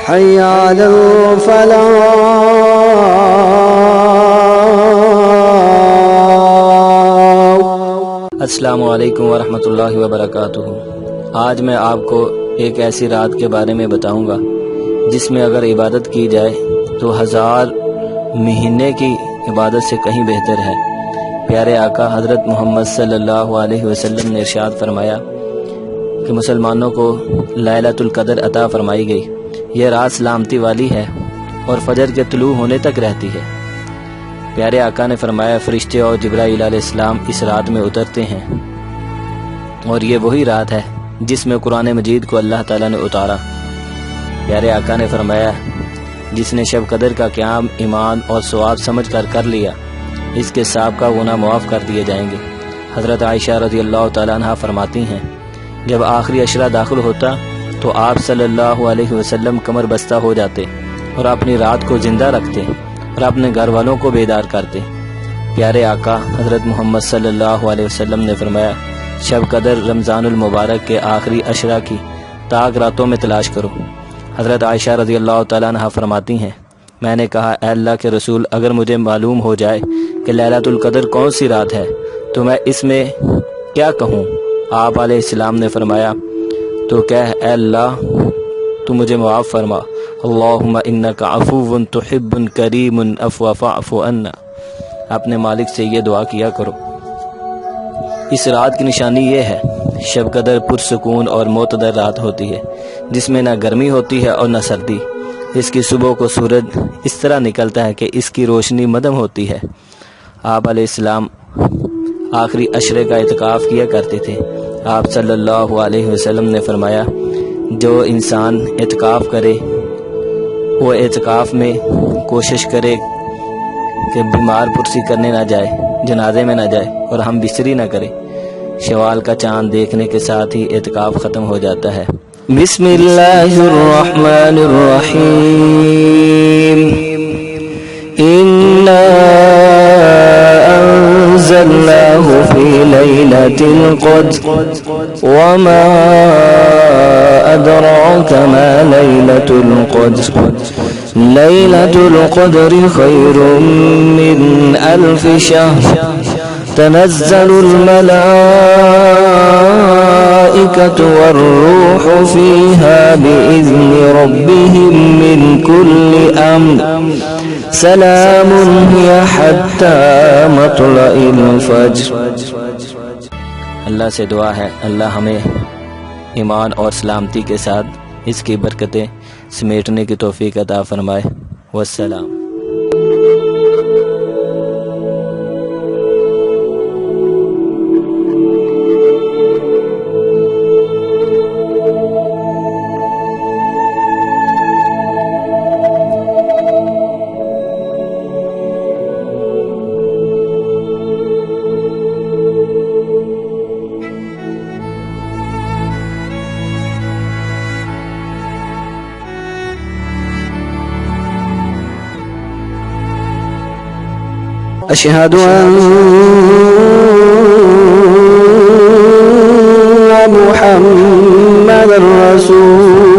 हय्या अलल फलाह। अस्सलामु अलैकुम वरहमतुल्लाहि वबरकातुहू। आज मैं आपको एक ऐसी रात के बारे में बताऊंगा जिसमें अगर इबादत की जाए तो 1000 महीने की इबादत से कहीं बेहतर है। प्यारे आका हज़रत मोहम्मद सल्लल्लाहु अलैहि वसल्लम ने इरशाद फरमाया कि मुसलमानों को लैलतुल क़द्र अता फरमाई गई। यह रात सलामती वाली है और फजर के तुलू होने तक रहती है। प्यारे आका ने फरमाया फरिश्ते और जिब्राईल अलैहिस्सलाम इस रात में उतरते हैं और ये वही रात है जिसमें कुरान मजीद को अल्लाह ताला ने उतारा। प्यारे आका ने फरमाया जिसने शब कदर का क़याम ईमान और सवाब समझ कर लिया इसके साबिक़ा गुनाह मुआफ़ कर दिए जाएंगे। हज़रत आयशा रज़ियल्लाहु ताला अन्हा फरमाती हैं जब आखिरी अशरा दाखिल होता तो आप सल्लल्लाहु अलैहि वसल्लम कमर बस्ता हो जाते और अपनी रात को ज़िंदा रखते और अपने घर वालों को बेदार करते। प्यारे आका हज़रत मोहम्मद सल्लल्लाहु अलैहि वसल्लम ने फरमाया शब कदर रमज़ानुल मुबारक के आखिरी अशरा की ताक रातों में तलाश करो। हज़रत आयशा रज़ियल्लाहु ताला अन्हा फरमाती हैं मैंने कहा ऐ अल्लाह के रसूल अगर मुझे मालूम हो जाए कि लैलतुल क़द्र कौन सी रात है तो मैं इसमें क्या कहूँ। आप अलैहिस्सलाम ने फरमाया तो कह ऐ अल्लाह तू मुझे मुआफ़ फरमा। अल्लाहुम्मा इन्नका अफ़ुव्वुन तुहिब्बुल करीमुन अफ़्व फ़अफ़ु अन्ना। अपने मालिक से ये दुआ किया करो। इस रात की निशानी ये है शब कदर पुरसुकून और मोतदर रात होती है जिसमें ना गर्मी होती है और न सर्दी। इसकी सुबह को सूरज इस तरह निकलता है कि इसकी रोशनी मदम होती है। आप अलैहिस्सलाम आखिरी अशरे का इत्काफ़ किया करते थे। आप सल्लल्लाहु अलैहि वसल्लम ने फरमाया जो इंसान इत्काफ़ करे वो इत्काफ़ में कोशिश करे कि बीमार पुरसी करने ना जाए, जनाजे में ना जाए और हम बिस्तरी ना करें। शवाल का चाँद देखने के साथ ही इत्काफ़ ख़त्म हो जाता है। बिस्मिल्लाहिर्रहमानिर्रहीम। इन्ना अंज़लनाहु फी लैलतिल क़द्र वमा अदराका मा लैलतुल क़द्र लैलतुल क़द्रि खैरुम मिन अल्फ़ि शहर तनज़्ज़लुल मलाइकतु वर्रूहु फ़ीहा बिइज़्नि रब्बिहिम मिन कुल्लि अम्र सलामुन हिय हत्ता मत्लइल फ़ज्र। अल्लाह से दुआ है अल्लाह हमें ईमान और सलामती के साथ इसकी बरकतें समेटने की तौफीक अता फरमाए। वस्सलाम। अशहदु अन्ना मुहम्मदर रसूल